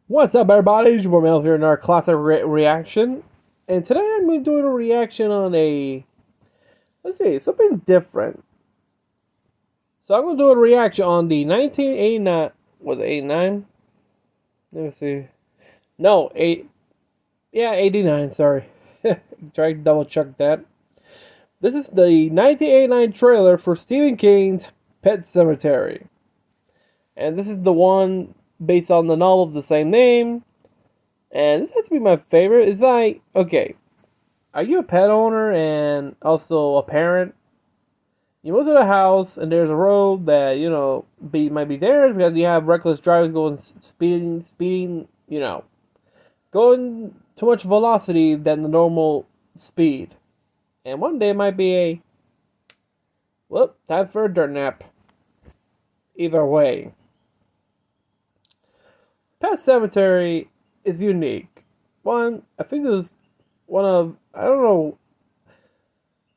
What's up, everybody? It's your boy Mel here in our classic reaction. And today I'm going to do a reaction on something different. So I'm going to do a reaction on the 1989, was it 89? Let me see. No, 89, sorry. Try to double check that. This is the 1989 trailer for Stephen King's Pet Sematary. And this is the one based on the novel of the same name. And this has to be my favorite. It's like, okay, are you a pet owner and also a parent? You move to the house and there's a road that, might be there because you have reckless drivers going speeding, going too much velocity than the normal speed. And one day might be time for a dirt nap. Either way. Pet Cemetery is unique. One, I think it was one of, I don't know,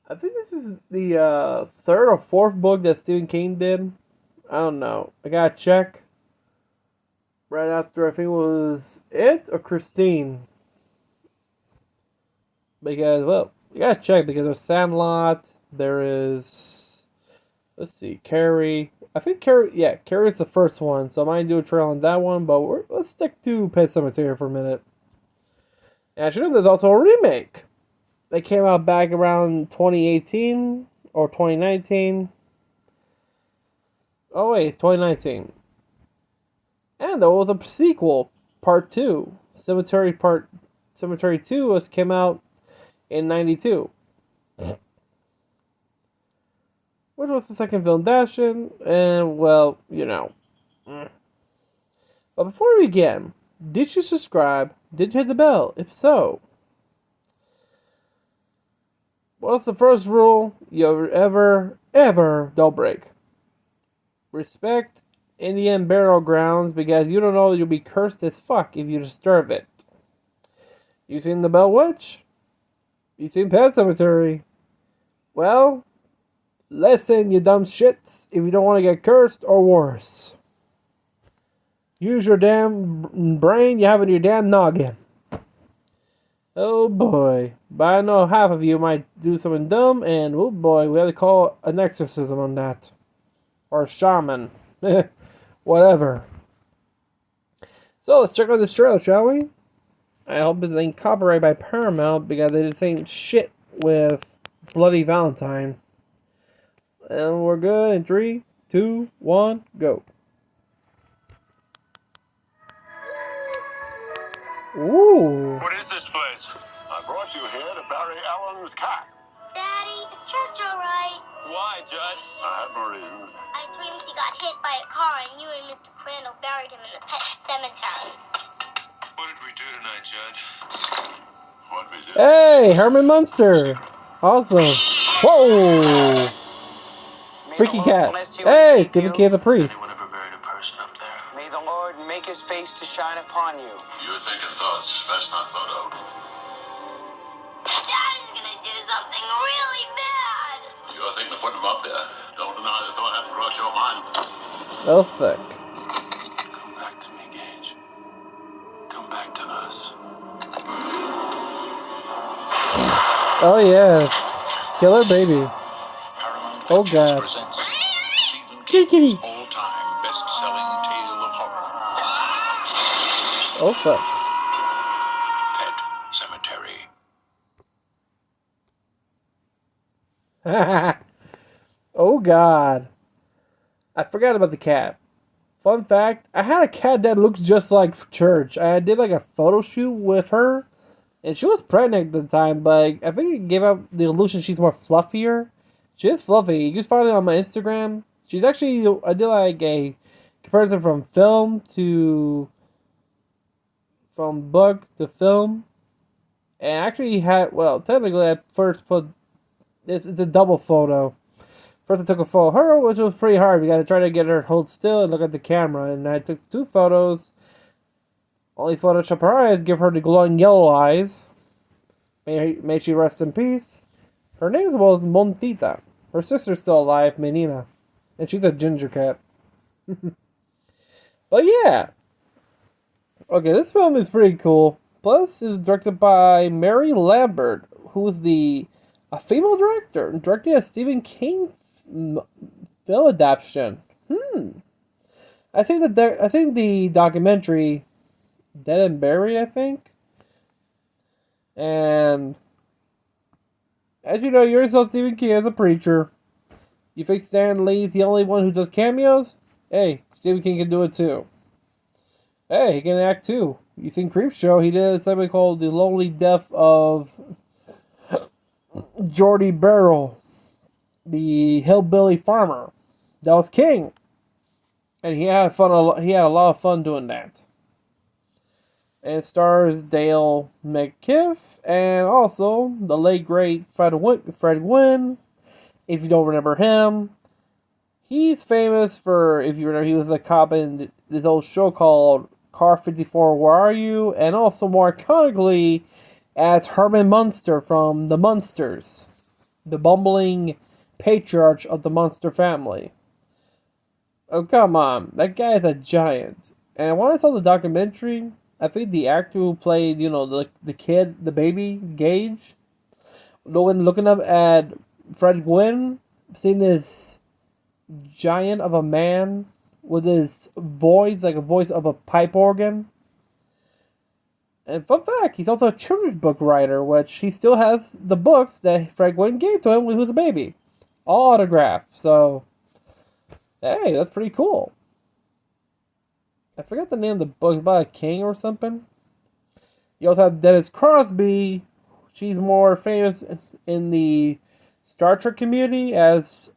I think this is the third or fourth book that Stephen King did. I don't know. I gotta check. Right after, I think it was It or Christine. Because, well, you gotta check because there's Sandlot, there is, let's see, Carrie. I think Carrie is the first one, so I might do a trail on that one, but let's stick to Pet Sematary for a minute. And I should know there's also a remake. They came out back around 2018 or 2019. Oh wait, it's 2019. And there was a sequel, Part 2. Cemetery 2 came out in 92. Which was the second film adaptation, and well, But before we begin, did you subscribe? Did you hit the bell? If so, what's the first rule you ever don't break? Respect Indian burial grounds because you don't know you'll be cursed as fuck if you disturb it. You seen the Bell Witch? You seen Pet Cemetery? Well, listen, you dumb shits, if you don't want to get cursed or worse. Use your damn brain you have in your damn noggin. Oh boy. But I know half of you might do something dumb, and oh boy, we have to call an exorcism on that. Or a shaman. Whatever. So let's check out this trailer, shall we? I hope it ain't copyrighted by Paramount because they did the same shit with Bloody Valentine. And we're good in 3, 2, 1, go. Ooh. What is this place? I brought you here to bury Alan's cat. Daddy, is church alright? Why, Judd? I have my reasons. I dreamed he got hit by a car and you and Mr. Crandall buried him in the pet cemetery. What did we do tonight, Judd? What we did? Hey, Herman Munster. Awesome. Whoa. Freaky cat. Hey, Stephen King's a priest. Anyone ever buried a person up there? May the Lord make his face to shine upon you. You're thinking thoughts best not thought out. Daddy's gonna do something really bad. You're thinking of putting him up there. Don't deny the thought hadn't crossed your mind. Oh, fuck. Come back to me, Gage. Come back to us. Oh, yes. Killer baby. Paramount Oh, Pictures God. presents Stephen Kitty. King's all-time best-selling tale of horror, Oh, fuck. Pet Sematary. Oh, God. I forgot about the cat. Fun fact, I had a cat that looked just like Church. I did like a photo shoot with her, and she was pregnant at the time, but I think it gave out the illusion she's more fluffier. She is fluffy. You can find it on my Instagram. She's actually, I did like a comparison from book to film. And actually had, well, technically I first put, it's a double photo. First I took a photo of her, which was pretty hard because I tried to get her to hold still and look at the camera. And I took 2 photos. Only Photoshop her eyes, give her the glowing yellow eyes. May she rest in peace. Her name was Montita. Her sister's still alive, Menina. And she's a ginger cat. But yeah. Okay, this film is pretty cool. Plus, it's directed by Mary Lambert, who is a female director, directing a Stephen King film adaptation. I think the documentary Dead and Buried, I think. And as you know, you're yourself Stephen King as a preacher. You think Stan Lee's the only one who does cameos? Hey, Stephen King can do it too. Hey, he can act too. You seen Creepshow? He did something called The Lonely Death of Jordy Barrel, the hillbilly farmer. That was King, and he had fun. He had a lot of fun doing that. And it stars Dale McKiff and also the late great Fred Gwynn. If you don't remember him, he's famous for, if you remember, he was a cop in this old show called Car 54, Where Are You? And also more iconically as Herman Munster from The Munsters, the bumbling patriarch of the Munster family. Oh, come on. That guy is a giant. And when I saw the documentary, I think the actor who played, the kid, the baby, Gage, when looking up at Fred Gwynn, seeing this giant of a man with his voice, like a voice of a pipe organ. And fun fact, he's also a children's book writer, which he still has the books that Fred Gwynn gave to him when he was a baby. All autographed. So, hey, that's pretty cool. I forgot the name of the book. It's about a king or something. You also have Dennis Crosby. She's more famous in the Star Trek community as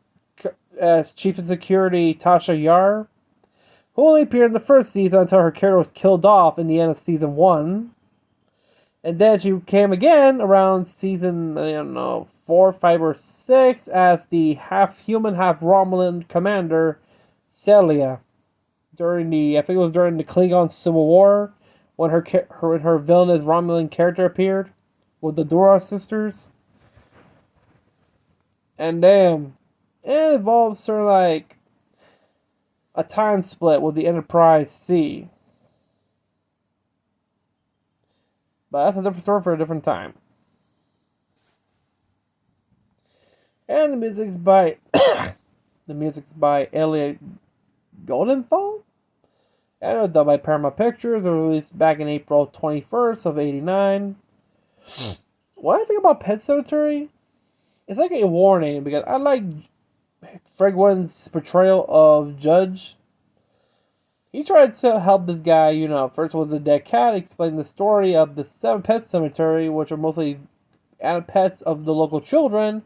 Chief of Security Tasha Yar, who only appeared in the first season until her character was killed off in the end of season 1. And then she came again around season, 4, 5, or 6 as the half-human, half-Romulan commander, Celia. I think it was during the Klingon Civil War, when her villainous Romulan character appeared, with the Duras sisters. And damn, it involves sort of like a time split with the Enterprise C. But that's a different story for a different time. And the music's by Elliot Goldenthal. And it was done by Paramount Pictures. It was released back in April 21st of 89. What I think about Pet Sematary, it's like a warning because I like Fred Gwyn's portrayal of Judge. He tried to help this guy, first was a dead cat, explain the story of the 7 Pet Cemetery, which are mostly pets of the local children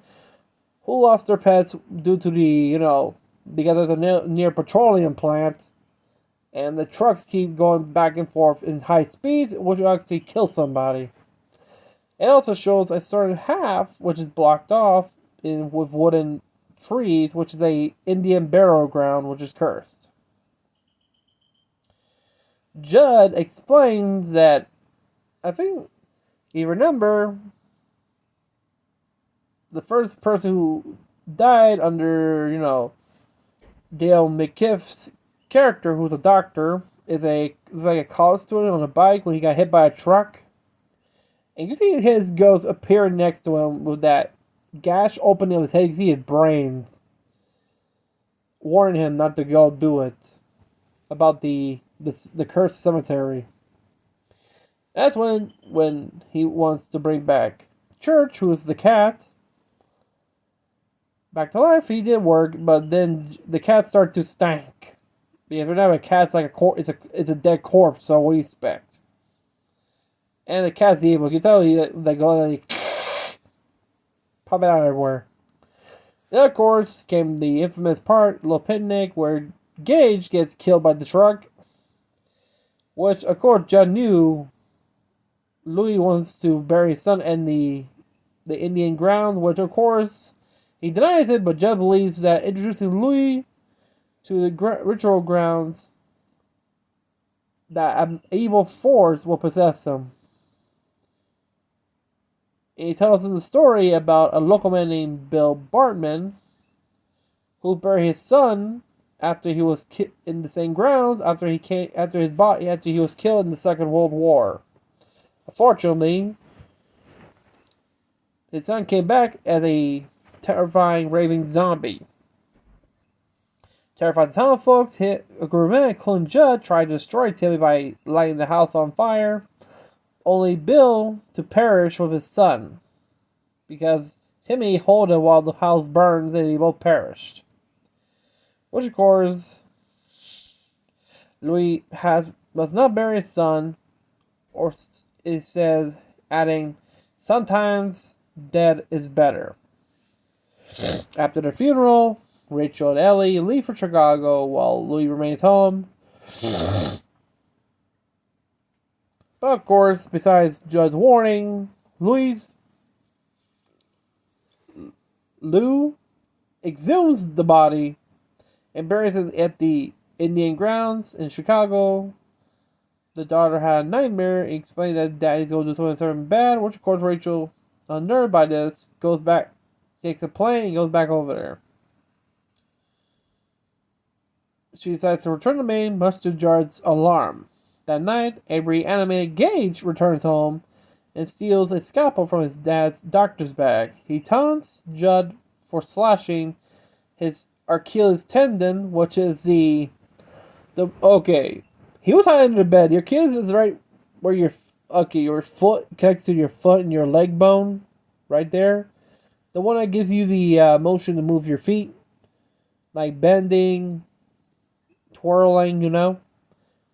who lost their pets due to because there's a near petroleum plant, and the trucks keep going back and forth in high speeds, which will actually kill somebody. It also shows a certain half, which is blocked off with wooden trees, which is a Indian burial ground, which is cursed. Judd explains that, I think, you remember, the first person who died under, Dale McKiff's character, who's a doctor, is like a college student on a bike when he got hit by a truck. And you see his ghost appear next to him with that gash opening of his head. You see his brains warning him not to go do it. About the cursed cemetery. That's when he wants to bring back Church, who is the cat, back to life. He did work, but then the cat started to stank. Because whenever a cat's like it's a dead corpse, so what do you expect? And the cat's evil. You can tell they go like pop it out everywhere. Then of course came the infamous part, little picnic, where Gage gets killed by the truck. Which of course John knew Louis wants to bury his son in the Indian ground, which of course he denies it, but Judd believes that introducing Louis to the ritual grounds, that an evil force will possess him. And he tells him the story about a local man named Bill Bartman, who buried his son after he was in the same grounds after he was killed in the Second World War. Unfortunately, his son came back as a terrifying raving zombie. Terrified town folks, hit a group of men, including Judd, tried to destroy Timmy by lighting the house on fire. Only Bill to perish with his son, because Timmy held him while the house burns and they both perished. Which of course, Louis must not bury his son, or it says, adding, sometimes dead is better. After the funeral, Rachel and Ellie leave for Chicago while Louis remains home. But of course, besides Judd's warning, Lou exhumes the body and buries it at the Indian grounds in Chicago. The daughter had a nightmare and explained that daddy's going to do something bad, which of course Rachel, unnerved by this, goes back, takes a plane and goes back over there. She decides to return to Maine, much to Judd's alarm. That night, a reanimated Gage returns home and steals a scalpel from his dad's doctor's bag. He taunts Judd for slashing his Achilles tendon, which is okay. He was hiding under the bed. Your Achilles is right where your foot connects to your foot and your leg bone, right there. The one that gives you the motion to move your feet, like bending, twirling,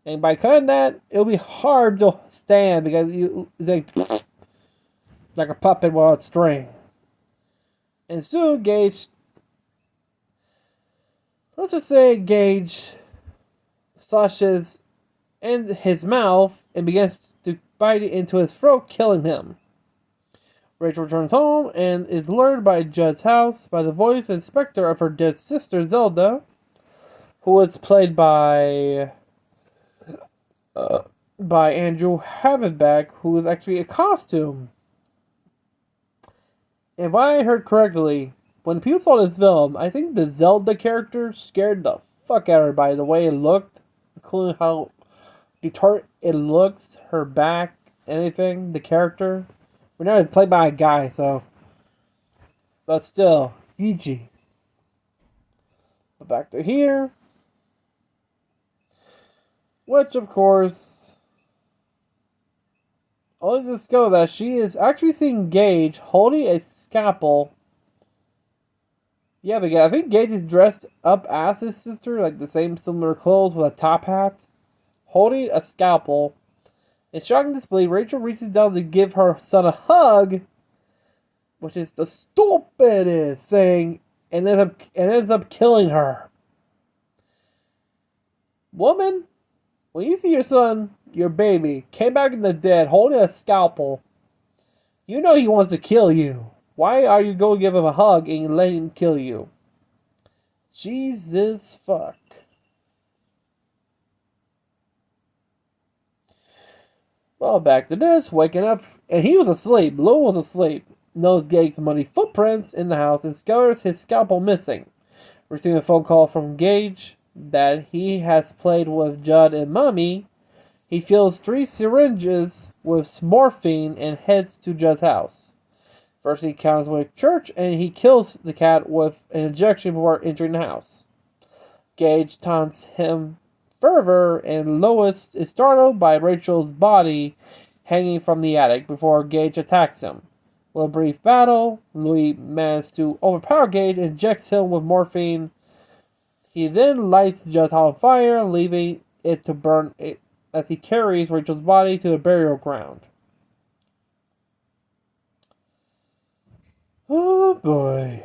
And by cutting that, it'll be hard to stand because it's like a puppet without string. And soon Gage, let's just say Gage slashes in his mouth and begins to bite into his throat, killing him. Rachel returns home and is lured by Judd's house by the voice and specter of her dead sister Zelda, who was played by Andrew Havenbeck, who was actually a costume. If I heard correctly, when people saw this film, I think the Zelda character scared the fuck out of everybody. The way it looked, including how deterred it looks, her back, anything, the character. We know it's played by a guy, so. But still, Yuji. But back to here. Which, of course, only discover that she is actually seeing Gage holding a scalpel. Yeah, because I think Gage is dressed up as his sister, like the same similar clothes with a top hat, holding a scalpel. In shocking disbelief, Rachel reaches down to give her son a hug, which is the stupidest thing, and ends up killing her. Woman, when you see your son, your baby, came back in the dead holding a scalpel, you know he wants to kill you. Why are you going to give him a hug and let him kill you? Jesus fuck. Well, back to this, waking up, and he was asleep. Lou was asleep. Knows Gage's muddy footprints in the house and discovers his scalpel missing. Receiving a phone call from Gage that he has played with Judd and Mommy, he fills 3 syringes with morphine and heads to Judd's house. First, he encounters with a church and he kills the cat with an injection before entering the house. Gage taunts him further, and Lois is startled by Rachel's body hanging from the attic before Gage attacks him. With a brief battle, Louis manages to overpower Gage and injects him with morphine. He then lights Judd's house on fire, leaving it to burn as he carries Rachel's body to the burial ground. Oh boy.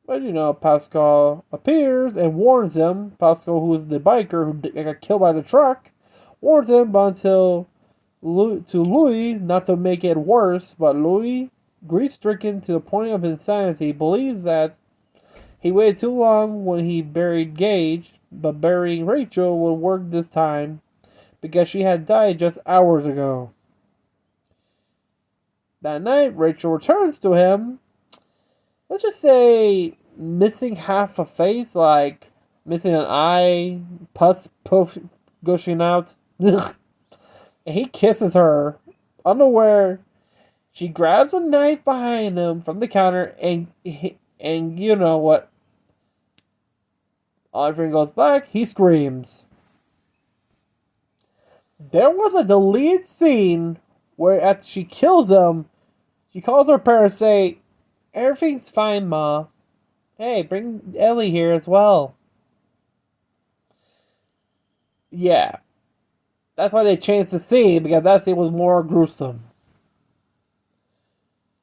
But Pascal appears and warns him. Pascal, who is the biker who got killed by the truck, warns him to Louis not to make it worse. But Louis, grief-stricken to the point of insanity, believes that he waited too long when he buried Gage, but burying Rachel would work this time because she had died just hours ago. That night, Rachel returns to him let's just say, missing half a face, like missing an eye, pus puff gushing out. And he kisses her, unaware. She grabs a knife behind him from the counter, and you know what? Everything goes black. He screams. There was a deleted scene where after she kills him, she calls her parents, say, "Everything's fine, Ma. Hey, bring Ellie here as well." Yeah, that's why they changed the scene, because that scene was more gruesome.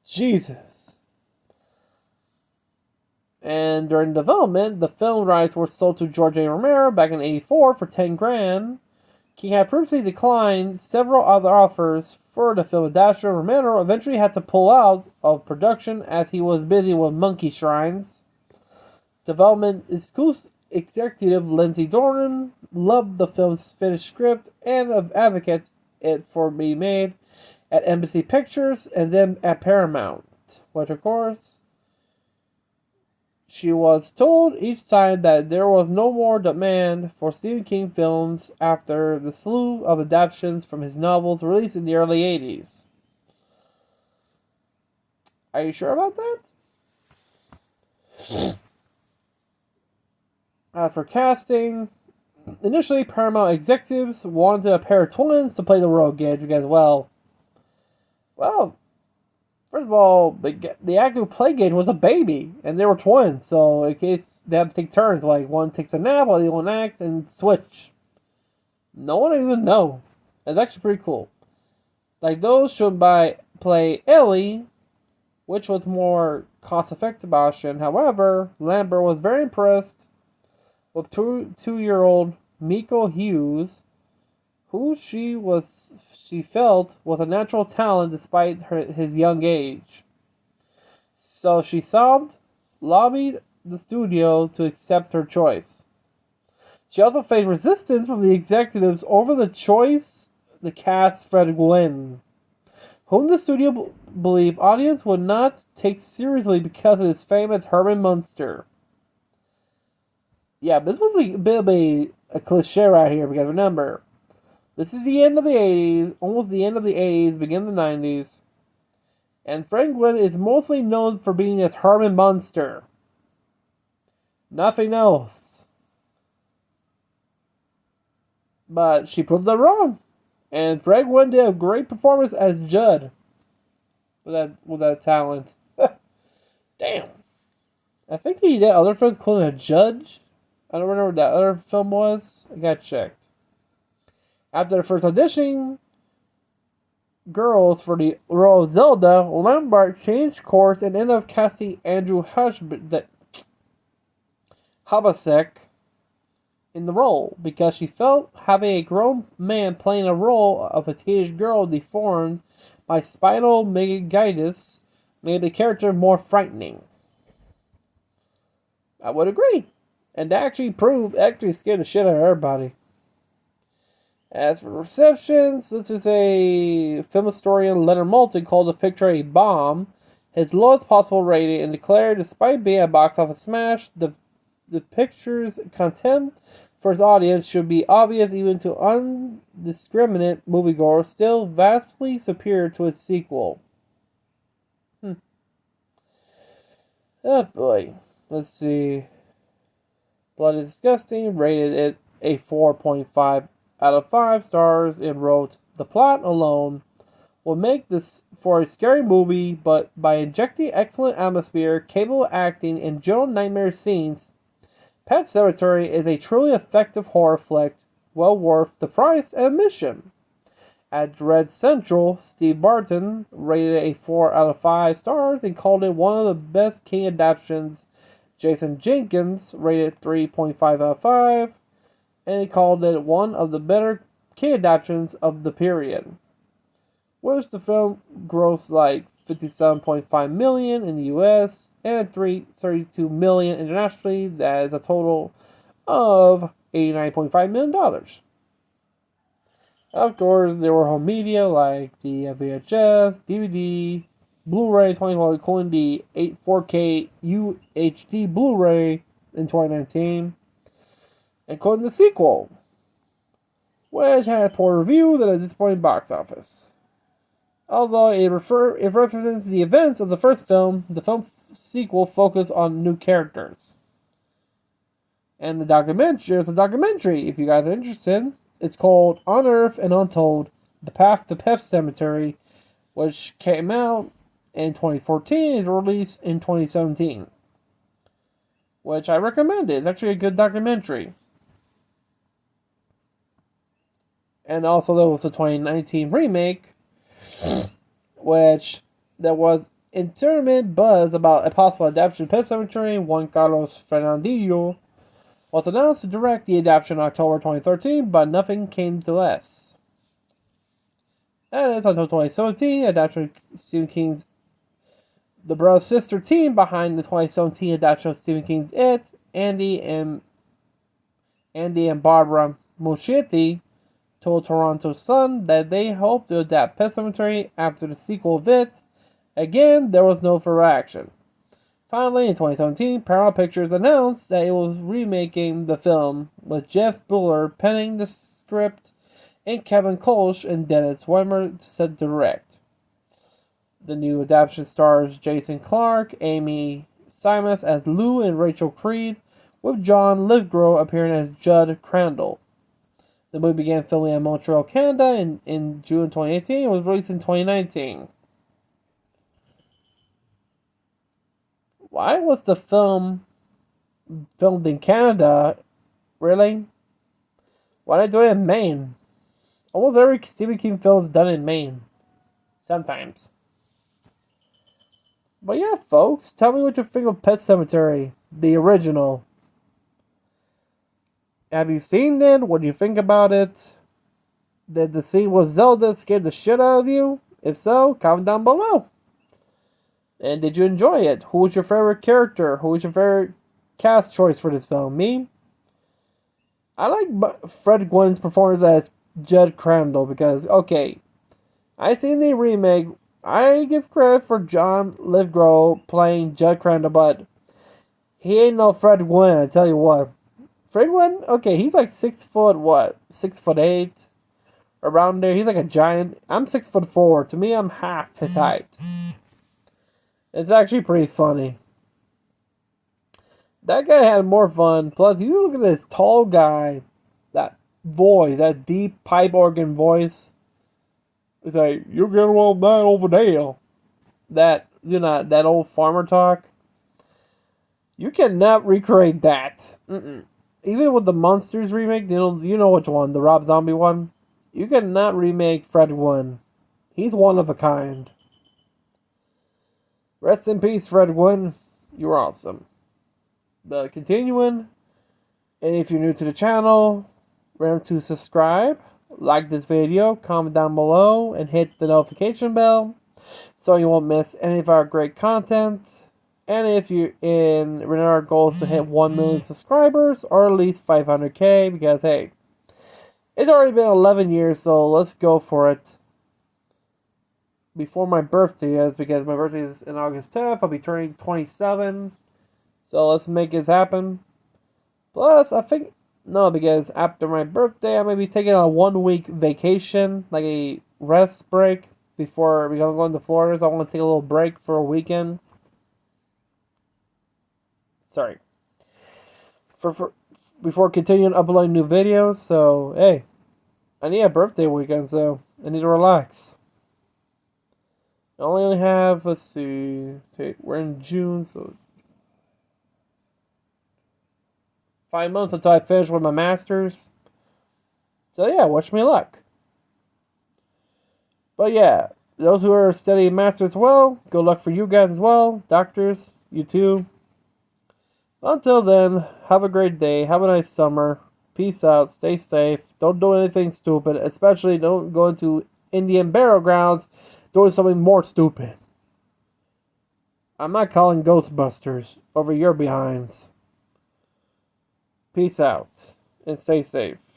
Jesus. And during development, the film rights were sold to George A. Romero back in '84 for 10 grand. King had previously declined several other offers for the film adaptation. Romero eventually had to pull out of production as he was busy with monkey shrines. Development executive Lindsay Dornan loved the film's finished script and advocated it for being made at Embassy Pictures and then at Paramount. But of course, she was told each time that there was no more demand for Stephen King films after the slew of adaptations from his novels released in the early 80s. Are you sure about that? For casting, initially Paramount executives wanted a pair of twins to play the role, Gage, because, well, first of all, the actor who played Gage was a baby, and they were twins, so in case they had to take turns, like one takes a nap while the other one acts, and switch. No one even know. It's actually pretty cool. Like those should play Ellie, which was more cost-effective option. However, Lambert was very impressed with two-year-old Miko Hughes, who she felt was a natural talent despite his young age. So she lobbied the studio to accept her choice. She also faced resistance from the executives over the choice to cast Fred Gwynne, whom the studio believed audience would not take seriously because of his fame as Herman Munster. Yeah, this was a bit of a cliche right here, because remember, this is the end of the 80s, almost the end of the 80s, begin of the 90s, and Fred Gwynne is mostly known for being as Herman Munster. Nothing else. But she proved them wrong. And Fred Gwynne did a great performance as Judd. With that talent. Damn. I think he did other films called a judge. I don't remember what that other film was. I got checked. After the first auditioning girls for the role of Zelda, Lambert changed course and ended up casting Andrew Habasek in the role because she felt having a grown man playing a role of a teenage girl deformed by spinal meningitis made the character more frightening. I would agree. And that actually scared the shit out of everybody. As for receptions, such as a film historian Leonard Maltin called the picture a bomb, his lowest possible rating, and declared despite being a box office smash, the picture's contempt for its audience should be obvious even to undiscriminate moviegoers, still vastly superior to its sequel. Oh boy. Let's see. Blood is Disgusting rated it a 4.5 out of 5 stars and wrote, "The plot alone will make this for a scary movie, but by injecting excellent atmosphere, capable acting, and general nightmare scenes, Pet Sematary is a truly effective horror flick, well worth the price and admission." At Red Central, Steve Barton rated it a 4 out of 5 stars and called it one of the best King adaptations. Jason Jenkins rated 3.5 out of 5, and he called it one of the better King adaptations of the period. Which the film grossed like $57.5 million in the US and $32 million internationally. That is a total of $89.5 million. Of course, there were home media like the VHS, DVD, Blu-ray 2012, including the 4K UHD Blu-ray in 2019, including the sequel, which had a poor review and a disappointing box office. Although it represents the events of the first film, the film sequel focused on new characters. And the documentary, there's a documentary, if you guys are interested. It's called Unearthed and Untold, The Path to Pet Sematary, which came out in 2014 and released in 2017. Which I recommend it. It's actually a good documentary. And also there was a 2019 remake, which there was intermittent buzz about a possible adaptation of Pet Sematary. Juan Carlos Fernandillo was announced to direct the adaptation in October 2013, but nothing came to less. And it's until 2017, adaptation of Stephen King's the brother-sister team behind the 2017 adaptation of Stephen King's It, Andy and Barbara Muschietti, told Toronto Sun that they hope to adapt Pet Sematary after the sequel of It. Again, there was no further action. Finally, in 2017, Paramount Pictures announced that it was remaking the film, with Jeff Buller penning the script and Kevin Kolsch and Dennis Weimer set to direct. The new adaptation stars Jason Clarke, Amy Simas as Lou and Rachel Creed, with John Lithgow appearing as Judd Crandall. The movie began filming in Montreal, Canada in June 2018 and was released in 2019. Why was the film filmed in Canada? Really? Why did they do it in Maine? Almost every Stephen King film is done in Maine. Sometimes. But yeah, folks, tell me what you think of Pet Sematary, the original. Have you seen it? What do you think about it? Did the scene with Zelda scare the shit out of you? If so, comment down below. And did you enjoy it? Who was your favorite character? Who was your favorite cast choice for this film? Me? I like Fred Gwynne's performance as Judd Crandall because, okay, I seen the remake. I give credit for John Lithgow playing Judd Crandall, but he ain't no Fred Gwynne, I tell you what. Fred Gwynne, okay, he's like 6 foot, what? 6'8"? Around there. He's like a giant. I'm 6'4". To me, I'm half his height. It's actually pretty funny. That guy had more fun. Plus, you look at this tall guy. That voice, that deep pipe organ voice. It's like, you're getting well that over there. That, that old farmer talk. You cannot recreate that. Even with the Monsters remake, you know which one, the Rob Zombie one. You cannot remake Fred Gwynne. He's one of a kind. Rest in peace, Fred Gwynne. You're awesome. But continuing, and if you're new to the channel, remember to subscribe, like this video, comment down below, and hit the notification bell so you won't miss any of our great content. And if you're in our goals to hit 1 million subscribers or at least 500k, because hey, it's already been 11 years, so let's go for it. Before my birthday is, because my birthday is in August 10th, I'll be turning 27. So let's make this happen. Plus, I think, no, because after my birthday, I may be taking a 1 week vacation, like a rest break, before we go into Florida. So I want to take a little break for a weekend. Sorry. Before continuing uploading new videos, so, hey, I need a birthday weekend, so I need to relax. I only have, let's see, we're in June, so 5 months until I finish with my masters. So yeah, wish me luck. But yeah, those who are studying masters as well, good luck for you guys as well. Doctors, you too. Until then, have a great day. Have a nice summer. Peace out. Stay safe. Don't do anything stupid. Especially don't go into Indian burial grounds doing something more stupid. I'm not calling Ghostbusters over your behinds. Peace out, and stay safe.